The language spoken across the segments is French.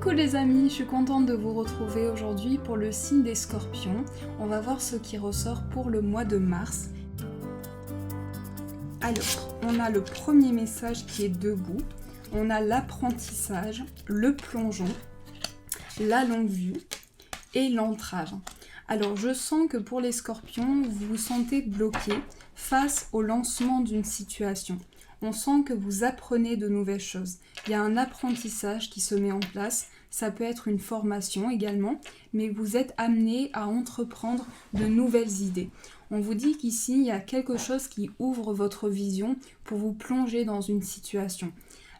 Coucou les amis, je suis contente de vous retrouver aujourd'hui pour le signe des Scorpions. On va voir ce qui ressort pour le mois de mars. Alors, on a le premier message qui est debout. On a l'apprentissage, le plongeon, la longue vue et l'entrave. Alors, je sens que pour les Scorpions, vous vous sentez bloqué face au lancement d'une situation. On sent que vous apprenez de nouvelles choses. Il y a un apprentissage qui se met en place. Ça peut être une formation également, mais vous êtes amené à entreprendre de nouvelles idées. On vous dit qu'ici, il y a quelque chose qui ouvre votre vision pour vous plonger dans une situation.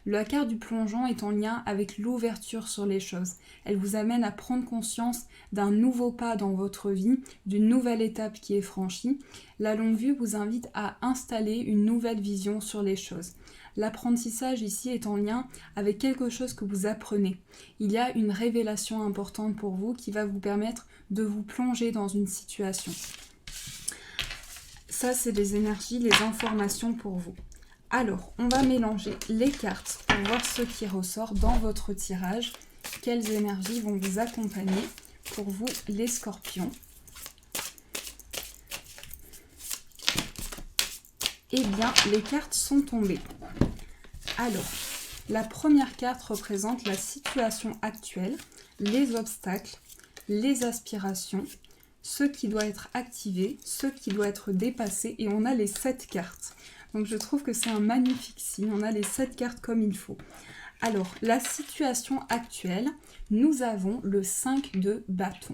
La carte du plongeon est en lien avec l'ouverture sur les choses. Elle vous amène à prendre conscience d'un nouveau pas dans votre vie, d'une nouvelle étape qui est franchie. La longue vue vous invite à installer une nouvelle vision sur les choses. L'apprentissage ici est en lien avec quelque chose que vous apprenez. Il y a une révélation importante pour vous qui va vous permettre de vous plonger dans une situation. Ça, c'est les énergies, les informations pour vous. Alors, on va mélanger les cartes pour voir ce qui ressort dans votre tirage. Quelles énergies vont vous accompagner pour vous, les Scorpions. Eh bien, les cartes sont tombées. Alors, la première carte représente la situation actuelle, les obstacles, les aspirations, ce qui doit être activé, ce qui doit être dépassé, et on a les 7 cartes. Donc je trouve que c'est un magnifique signe, on a les 7 cartes comme il faut. Alors, la situation actuelle, nous avons le 5 de bâton.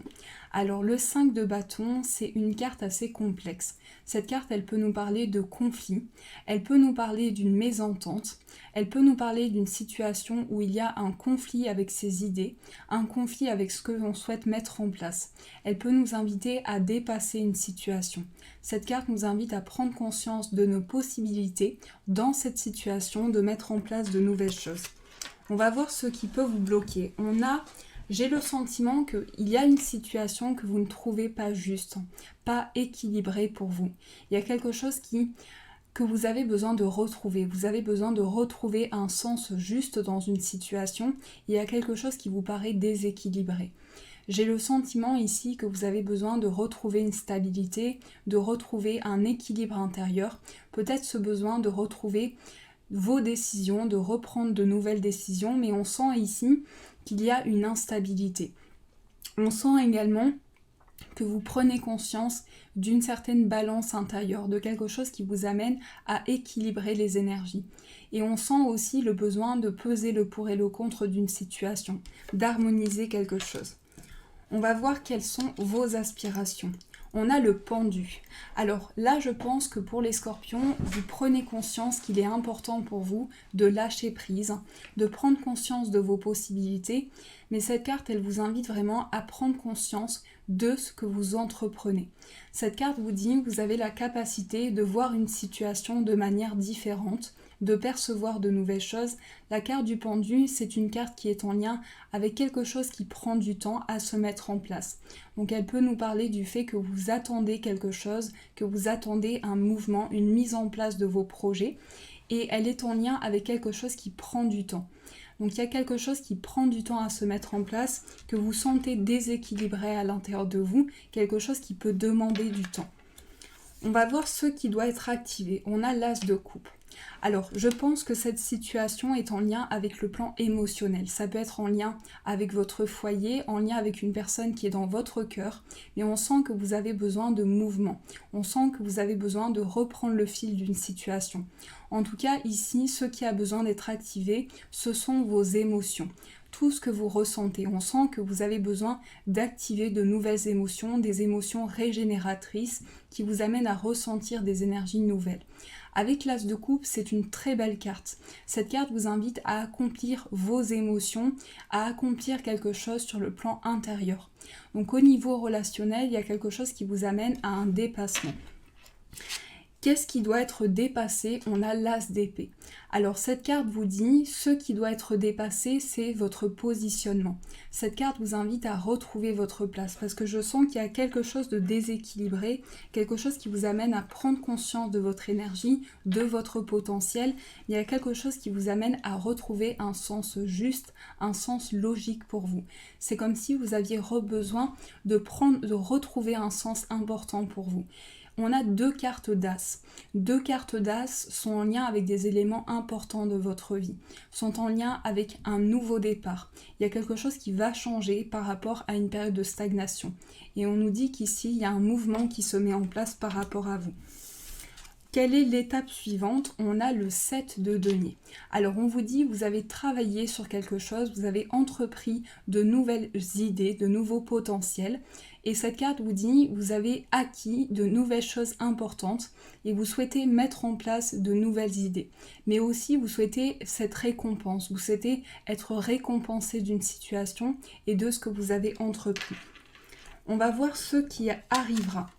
Alors, le 5 de bâton, c'est une carte assez complexe. Cette carte, elle peut nous parler de conflit, elle peut nous parler d'une mésentente, elle peut nous parler d'une situation où il y a un conflit avec ses idées, un conflit avec ce que l'on souhaite mettre en place. Elle peut nous inviter à dépasser une situation. Cette carte nous invite à prendre conscience de nos possibilités dans cette situation, de mettre en place de nouvelles choses. On va voir ce qui peut vous bloquer. J'ai le sentiment qu'il y a une situation que vous ne trouvez pas juste, pas équilibrée pour vous. Il y a quelque chose que vous avez besoin de retrouver. Vous avez besoin de retrouver un sens juste dans une situation. Il y a quelque chose qui vous paraît déséquilibré. J'ai le sentiment ici que vous avez besoin de retrouver une stabilité, de retrouver un équilibre intérieur, peut-être ce besoin de retrouver vos décisions, de reprendre de nouvelles décisions, mais on sent ici qu'il y a une instabilité. On sent également que vous prenez conscience d'une certaine balance intérieure, de quelque chose qui vous amène à équilibrer les énergies. Et on sent aussi le besoin de peser le pour et le contre d'une situation, d'harmoniser quelque chose. On va voir quelles sont vos aspirations. On a le pendu. Alors là, je pense que pour les Scorpions, vous prenez conscience qu'il est important pour vous de lâcher prise, de prendre conscience de vos possibilités. Mais cette carte, elle vous invite vraiment à prendre conscience de ce que vous entreprenez. Cette carte vous dit que vous avez la capacité de voir une situation de manière différente, de percevoir de nouvelles choses. La carte du pendu, c'est une carte qui est en lien avec quelque chose qui prend du temps à se mettre en place. Donc elle peut nous parler du fait que vous attendez quelque chose, que vous attendez un mouvement, une mise en place de vos projets, et elle est en lien avec quelque chose qui prend du temps. Donc il y a quelque chose qui prend du temps à se mettre en place, que vous sentez déséquilibré à l'intérieur de vous, quelque chose qui peut demander du temps. On va voir ce qui doit être activé. On a l'as de coupe. Alors, je pense que cette situation est en lien avec le plan émotionnel. Ça peut être en lien avec votre foyer, en lien avec une personne qui est dans votre cœur, mais on sent que vous avez besoin de mouvement. On sent que vous avez besoin de reprendre le fil d'une situation. En tout cas, ici, ce qui a besoin d'être activé, ce sont vos émotions. Tout ce que vous ressentez. On sent que vous avez besoin d'activer de nouvelles émotions, des émotions régénératrices qui vous amènent à ressentir des énergies nouvelles. Avec l'as de coupe, c'est une très belle carte. Cette carte vous invite à accomplir vos émotions, à accomplir quelque chose sur le plan intérieur. Donc au niveau relationnel, il y a quelque chose qui vous amène à un dépassement. Qu'est-ce qui doit être dépassé? On a l'As d'épée. Alors cette carte vous dit, ce qui doit être dépassé, c'est votre positionnement. Cette carte vous invite à retrouver votre place parce que je sens qu'il y a quelque chose de déséquilibré, quelque chose qui vous amène à prendre conscience de votre énergie, de votre potentiel. Il y a quelque chose qui vous amène à retrouver un sens juste, un sens logique pour vous. C'est comme si vous aviez besoin de retrouver un sens important pour vous. On a deux cartes d'As. Deux cartes d'As sont en lien avec des éléments importants de votre vie, sont en lien avec un nouveau départ. Il y a quelque chose qui va changer par rapport à une période de stagnation. Et on nous dit qu'ici, il y a un mouvement qui se met en place par rapport à vous. Quelle est l'étape suivante? On a le 7 de denier. Alors on vous dit, vous avez travaillé sur quelque chose, vous avez entrepris de nouvelles idées, de nouveaux potentiels. Et cette carte vous dit, vous avez acquis de nouvelles choses importantes et vous souhaitez mettre en place de nouvelles idées. Mais aussi, vous souhaitez cette récompense, vous souhaitez être récompensé d'une situation et de ce que vous avez entrepris. On va voir ce qui arrivera.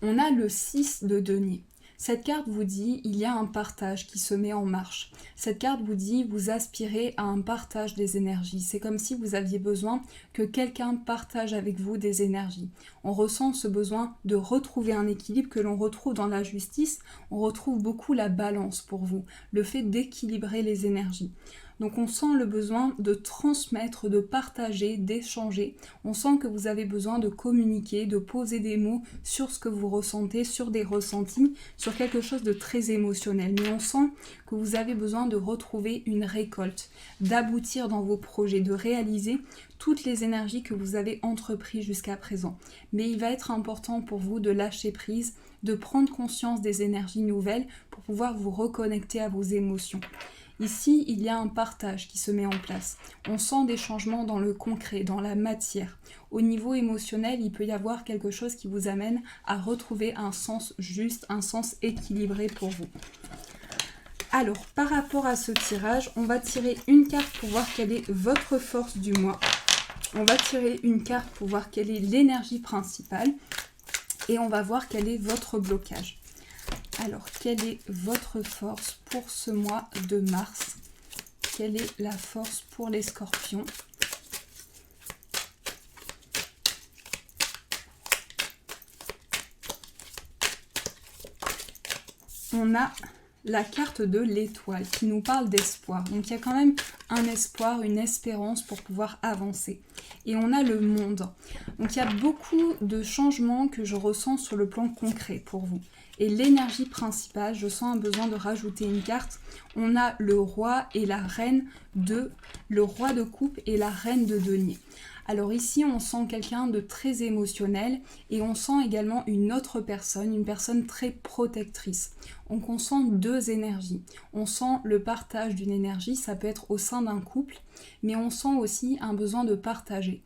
On a le 6 de denier. Cette carte vous dit, il y a un partage qui se met en marche. Cette carte vous dit, vous aspirez à un partage des énergies. C'est comme si vous aviez besoin que quelqu'un partage avec vous des énergies. On ressent ce besoin de retrouver un équilibre que l'on retrouve dans la justice. On retrouve beaucoup la balance pour vous, le fait d'équilibrer les énergies. Donc on sent le besoin de transmettre, de partager, d'échanger. On sent que vous avez besoin de communiquer, de poser des mots sur ce que vous ressentez, sur des ressentis, sur quelque chose de très émotionnel. Mais on sent que vous avez besoin de retrouver une récolte, d'aboutir dans vos projets, de réaliser toutes les énergies que vous avez entreprises jusqu'à présent. Mais il va être important pour vous de lâcher prise, de prendre conscience des énergies nouvelles pour pouvoir vous reconnecter à vos émotions. Ici, il y a un partage qui se met en place. On sent des changements dans le concret, dans la matière. Au niveau émotionnel, il peut y avoir quelque chose qui vous amène à retrouver un sens juste, un sens équilibré pour vous. Alors, par rapport à ce tirage, on va tirer une carte pour voir quelle est votre force du mois. On va tirer une carte pour voir quelle est l'énergie principale. Et on va voir quel est votre blocage. Alors, quelle est votre force pour ce mois de mars? Quelle est la force pour les scorpions? On a la carte de l'étoile qui nous parle d'espoir. Donc, il y a quand même un espoir, une espérance pour pouvoir avancer. Et on a le monde. Donc, il y a beaucoup de changements que je ressens sur le plan concret pour vous. Et l'énergie principale, je sens un besoin de rajouter une carte. On a le roi et la reine le roi de coupe et la reine de denier. Alors ici, on sent quelqu'un de très émotionnel et on sent également une autre personne, une personne très protectrice. Donc on sent deux énergies. On sent le partage d'une énergie, ça peut être au sein d'un couple, mais on sent aussi un besoin de partager.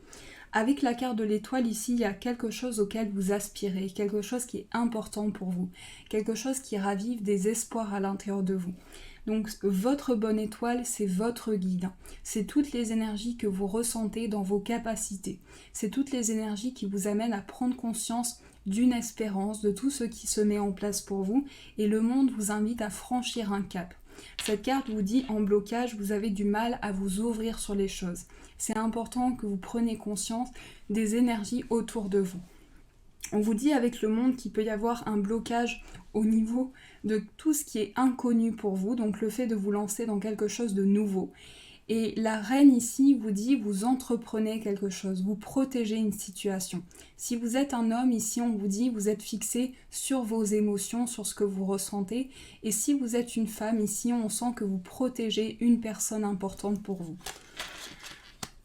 Avec la carte de l'étoile ici, il y a quelque chose auquel vous aspirez, quelque chose qui est important pour vous, quelque chose qui ravive des espoirs à l'intérieur de vous. Donc votre bonne étoile, c'est votre guide. C'est toutes les énergies que vous ressentez dans vos capacités. C'est toutes les énergies qui vous amènent à prendre conscience d'une espérance, de tout ce qui se met en place pour vous. Et le monde vous invite à franchir un cap. Cette carte vous dit en blocage, vous avez du mal à vous ouvrir sur les choses. C'est important que vous preniez conscience des énergies autour de vous. On vous dit avec le monde qu'il peut y avoir un blocage au niveau de tout ce qui est inconnu pour vous, donc le fait de vous lancer dans quelque chose de nouveau. Et la reine ici vous dit, vous entreprenez quelque chose, vous protégez une situation. Si vous êtes un homme, ici on vous dit, vous êtes fixé sur vos émotions, sur ce que vous ressentez. Et si vous êtes une femme, ici on sent que vous protégez une personne importante pour vous.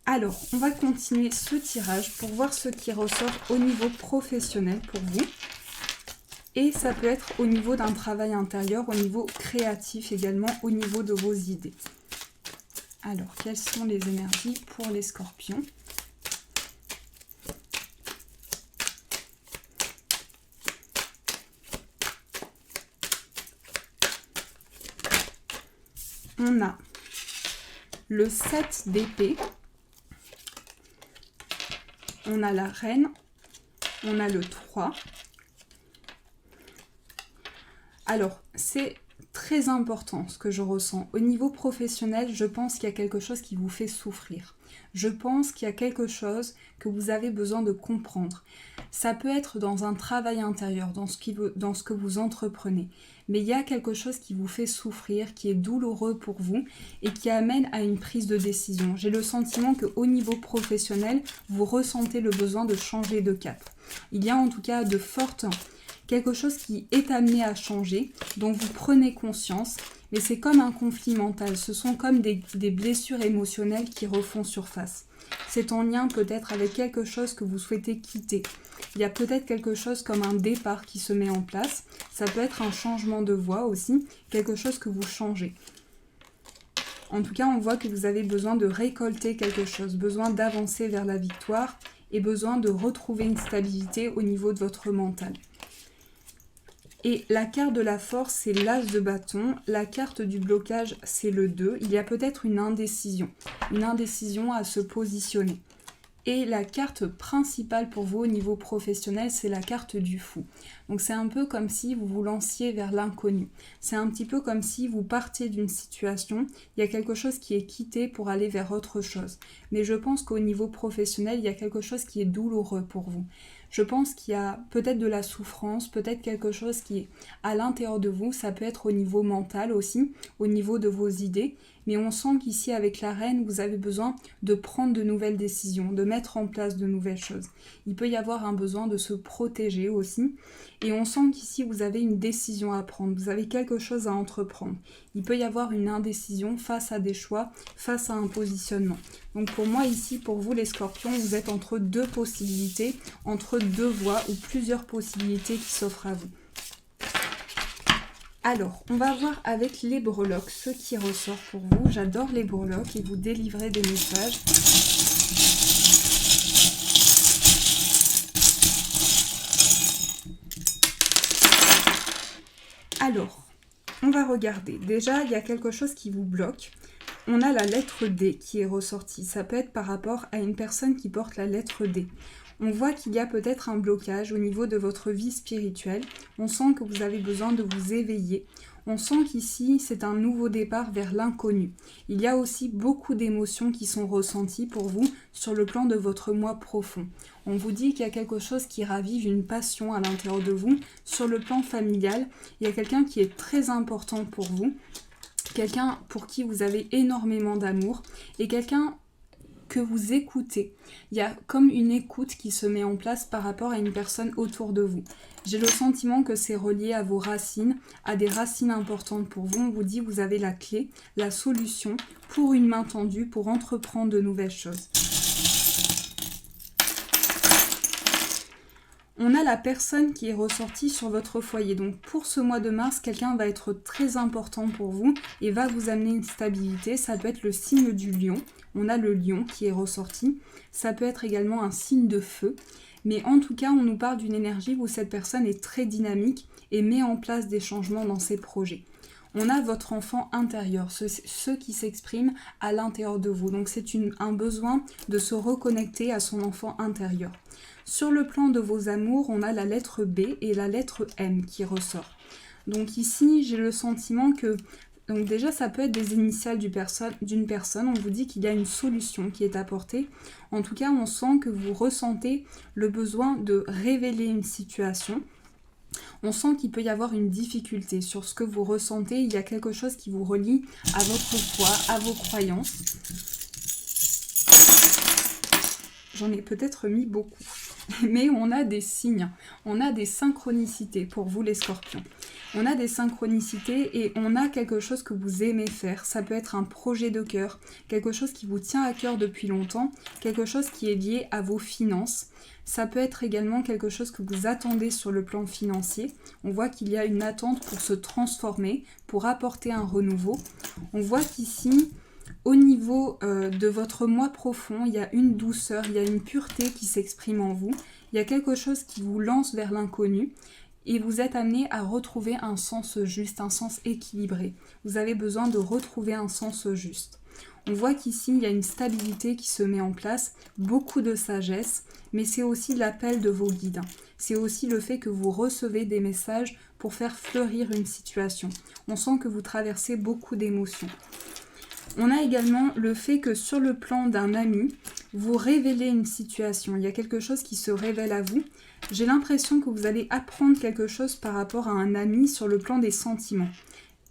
Alors, on va continuer ce tirage pour voir ce qui ressort au niveau professionnel pour vous. Et ça peut être au niveau d'un travail intérieur, au niveau créatif également, au niveau de vos idées. Alors, quelles sont les énergies pour les scorpions ? On a le 7 d'épée. On a la reine, on a le 3, Alors, c'est très important ce que je ressens. Au niveau professionnel, je pense qu'il y a quelque chose qui vous fait souffrir. Je pense qu'il y a quelque chose que vous avez besoin de comprendre. Ça peut être dans un travail intérieur, dans ce que vous entreprenez. Mais il y a quelque chose qui vous fait souffrir, qui est douloureux pour vous et qui amène à une prise de décision. J'ai le sentiment qu'au niveau professionnel, vous ressentez le besoin de changer de cap. Il y a en tout cas quelque chose qui est amené à changer, dont vous prenez conscience, mais c'est comme un conflit mental, ce sont comme des blessures émotionnelles qui refont surface. C'est en lien peut-être avec quelque chose que vous souhaitez quitter. Il y a peut-être quelque chose comme un départ qui se met en place, ça peut être un changement de voie aussi, quelque chose que vous changez. En tout cas, on voit que vous avez besoin de récolter quelque chose, besoin d'avancer vers la victoire et besoin de retrouver une stabilité au niveau de votre mental. Et la carte de la force, c'est l'as de bâton. La carte du blocage, c'est le 2. Il y a peut-être une indécision à se positionner. Et la carte principale pour vous au niveau professionnel, c'est la carte du fou. Donc c'est un peu comme si vous vous lanciez vers l'inconnu. C'est un petit peu comme si vous partiez d'une situation, il y a quelque chose qui est quitté pour aller vers autre chose. Mais je pense qu'au niveau professionnel, il y a quelque chose qui est douloureux pour vous. Je pense qu'il y a peut-être de la souffrance, peut-être quelque chose qui est à l'intérieur de vous. Ça peut être au niveau mental aussi, au niveau de vos idées. Mais on sent qu'ici, avec la reine, vous avez besoin de prendre de nouvelles décisions, de mettre en place de nouvelles choses. Il peut y avoir un besoin de se protéger aussi. Et on sent qu'ici, vous avez une décision à prendre. Vous avez quelque chose à entreprendre. Il peut y avoir une indécision face à des choix, face à un positionnement. Donc pour moi, ici, pour vous, les scorpions, vous êtes entre deux possibilités, entre deux voies ou plusieurs possibilités qui s'offrent à vous. Alors, on va voir avec les breloques ce qui ressort pour vous. J'adore les breloques et vous délivrer des messages. Alors, on va regarder. Déjà, il y a quelque chose qui vous bloque. On a la lettre D qui est ressortie. Ça peut être par rapport à une personne qui porte la lettre D. On voit qu'il y a peut-être un blocage au niveau de votre vie spirituelle. On sent que vous avez besoin de vous éveiller. On sent qu'ici, c'est un nouveau départ vers l'inconnu. Il y a aussi beaucoup d'émotions qui sont ressenties pour vous sur le plan de votre moi profond. On vous dit qu'il y a quelque chose qui ravive une passion à l'intérieur de vous. Sur le plan familial, il y a quelqu'un qui est très important pour vous. Quelqu'un pour qui vous avez énormément d'amour et quelqu'un que vous écoutez. Il y a comme une écoute qui se met en place par rapport à une personne autour de vous. J'ai le sentiment que c'est relié à vos racines, à des racines importantes pour vous. On vous dit que vous avez la clé, la solution pour une main tendue, pour entreprendre de nouvelles choses. On a la personne qui est ressortie sur votre foyer. Donc pour ce mois de mars, quelqu'un va être très important pour vous et va vous amener une stabilité. Ça peut être le signe du lion. On a le lion qui est ressorti. Ça peut être également un signe de feu. Mais en tout cas, on nous parle d'une énergie où cette personne est très dynamique et met en place des changements dans ses projets. On a votre enfant intérieur, ceux qui s'expriment à l'intérieur de vous. Donc c'est un besoin de se reconnecter à son enfant intérieur. Sur le plan de vos amours, on a la lettre B et la lettre M qui ressort. Donc ici, j'ai le sentiment que... Donc déjà, ça peut être des initiales d'une personne. On vous dit qu'il y a une solution qui est apportée. En tout cas, on sent que vous ressentez le besoin de révéler une situation. On sent qu'il peut y avoir une difficulté sur ce que vous ressentez. Il y a quelque chose qui vous relie à votre foi, à vos croyances. J'en ai peut-être mis beaucoup. Mais on a des signes, on a des synchronicités pour vous les scorpions. On a des synchronicités et on a quelque chose que vous aimez faire. Ça peut être un projet de cœur, quelque chose qui vous tient à cœur depuis longtemps, quelque chose qui est lié à vos finances. Ça peut être également quelque chose que vous attendez sur le plan financier. On voit qu'il y a une attente pour se transformer, pour apporter un renouveau. On voit qu'ici... Au niveau de votre moi profond, il y a une douceur, il y a une pureté qui s'exprime en vous. Il y a quelque chose qui vous lance vers l'inconnu et vous êtes amené à retrouver un sens juste, un sens équilibré. Vous avez besoin de retrouver un sens juste. On voit qu'ici, il y a une stabilité qui se met en place, beaucoup de sagesse, mais c'est aussi l'appel de vos guides. c'est aussi le fait que vous recevez des messages pour faire fleurir une situation. On sent que vous traversez beaucoup d'émotions. On a également le fait que sur le plan d'un ami, vous révélez une situation. Il y a quelque chose qui se révèle à vous. J'ai l'impression que vous allez apprendre quelque chose par rapport à un ami sur le plan des sentiments.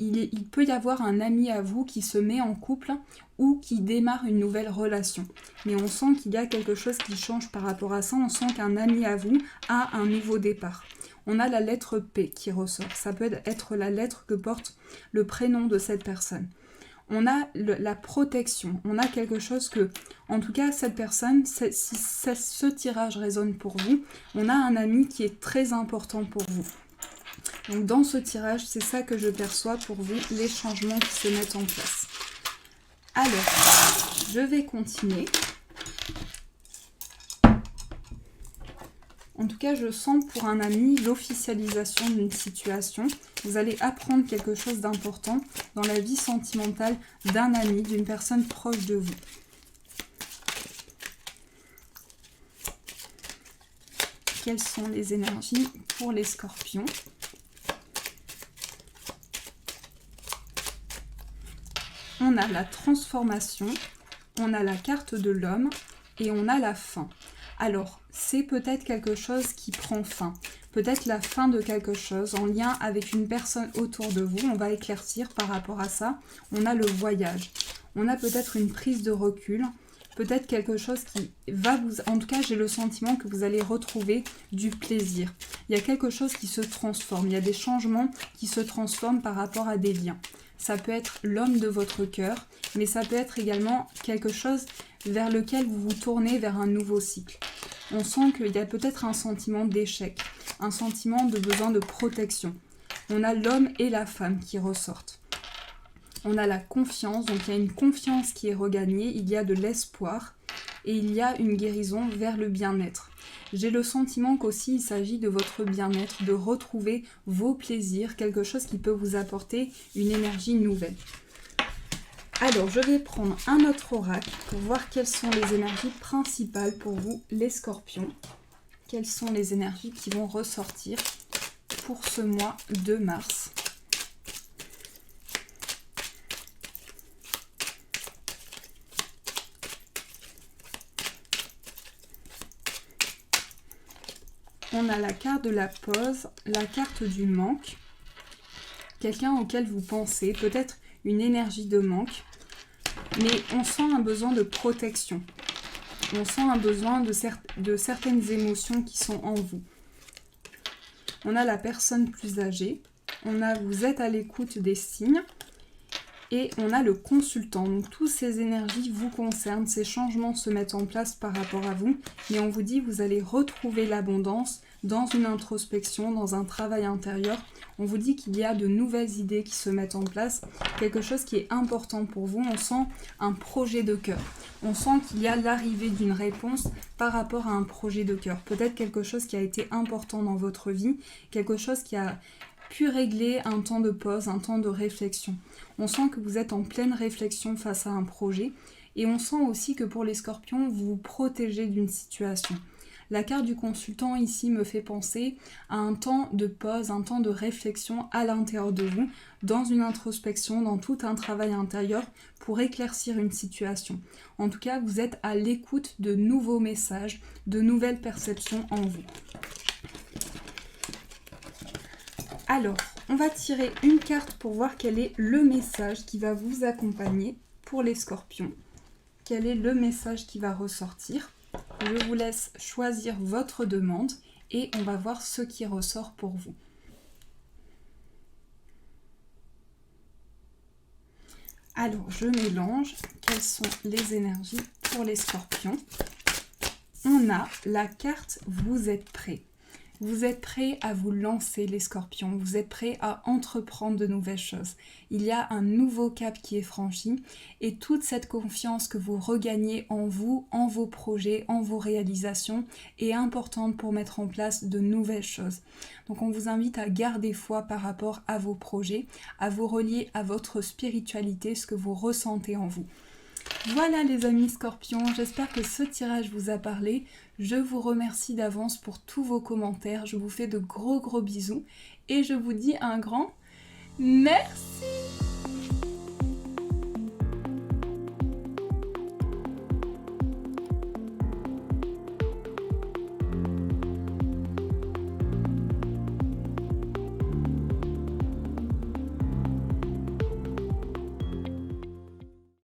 Il peut y avoir un ami à vous qui se met en couple ou qui démarre une nouvelle relation. Mais on sent qu'il y a quelque chose qui change par rapport à ça. On sent qu'un ami à vous a un nouveau départ. On a la lettre P qui ressort. Ça peut être la lettre que porte le prénom de cette personne. On a la protection. On a quelque chose que, en tout cas, cette personne, si ce tirage résonne pour vous, on a un ami qui est très important pour vous. Donc dans ce tirage, c'est ça que je perçois pour vous, les changements qui se mettent en place. Alors, je vais continuer. En tout cas, je sens pour un ami l'officialisation d'une situation. Vous allez apprendre quelque chose d'important dans la vie sentimentale d'un ami, d'une personne proche de vous. Quelles sont les énergies pour les scorpions ? On a la transformation, on a la carte de l'homme et on a la fin. Alors, c'est peut-être quelque chose qui prend fin. Peut-être la fin de quelque chose en lien avec une personne autour de vous. On va éclaircir par rapport à ça. On a le voyage. On a peut-être une prise de recul. Peut-être quelque chose qui va vous... En tout cas, j'ai le sentiment que vous allez retrouver du plaisir. Il y a quelque chose qui se transforme. Il y a des changements qui se transforment par rapport à des liens. Ça peut être l'homme de votre cœur, mais ça peut être également quelque chose vers lequel vous vous tournez vers un nouveau cycle. On sent qu'il y a peut-être un sentiment d'échec, un sentiment de besoin de protection. On a l'homme et la femme qui ressortent. On a la confiance, donc il y a une confiance qui est regagnée, il y a de l'espoir et il y a une guérison vers le bien-être. J'ai le sentiment qu'aussi il s'agit de votre bien-être, de retrouver vos plaisirs, quelque chose qui peut vous apporter une énergie nouvelle. Alors, je vais prendre un autre oracle pour voir quelles sont les énergies principales pour vous, les scorpions. Quelles sont les énergies qui vont ressortir pour ce mois de mars. On a la carte de la pause, la carte du manque, quelqu'un auquel vous pensez, peut-être une énergie de manque, mais on sent un besoin de protection. On sent un besoin de certaines émotions qui sont en vous. On a la personne plus âgée, on a vous êtes à l'écoute des signes, et on a le consultant. Donc toutes ces énergies vous concernent, ces changements se mettent en place par rapport à vous, et on vous dit vous allez retrouver l'abondance dans une introspection, dans un travail intérieur. On vous dit qu'il y a de nouvelles idées qui se mettent en place, quelque chose qui est important pour vous. On sent un projet de cœur. On sent qu'il y a l'arrivée d'une réponse par rapport à un projet de cœur. Peut-être quelque chose qui a été important dans votre vie, quelque chose qui a pu régler un temps de pause, un temps de réflexion. On sent que vous êtes en pleine réflexion face à un projet et on sent aussi que pour les scorpions, vous vous protégez d'une situation. La carte du consultant ici me fait penser à un temps de pause, un temps de réflexion à l'intérieur de vous, dans une introspection, dans tout un travail intérieur pour éclaircir une situation. En tout cas, vous êtes à l'écoute de nouveaux messages, de nouvelles perceptions en vous. Alors, on va tirer une carte pour voir quel est le message qui va vous accompagner pour les scorpions. Quel est le message qui va ressortir ? Je vous laisse choisir votre demande et on va voir ce qui ressort pour vous. Alors, je mélange. Quelles sont les énergies pour les scorpions ? On a la carte « Vous êtes prêts ». Vous êtes prêts à vous lancer les scorpions, vous êtes prêts à entreprendre de nouvelles choses. Il y a un nouveau cap qui est franchi et toute cette confiance que vous regagnez en vous, en vos projets, en vos réalisations est importante pour mettre en place de nouvelles choses. Donc on vous invite à garder foi par rapport à vos projets, à vous relier à votre spiritualité, ce que vous ressentez en vous. Voilà les amis scorpions, j'espère que ce tirage vous a parlé. Je vous remercie d'avance pour tous vos commentaires. Je vous fais de gros bisous et je vous dis un grand merci.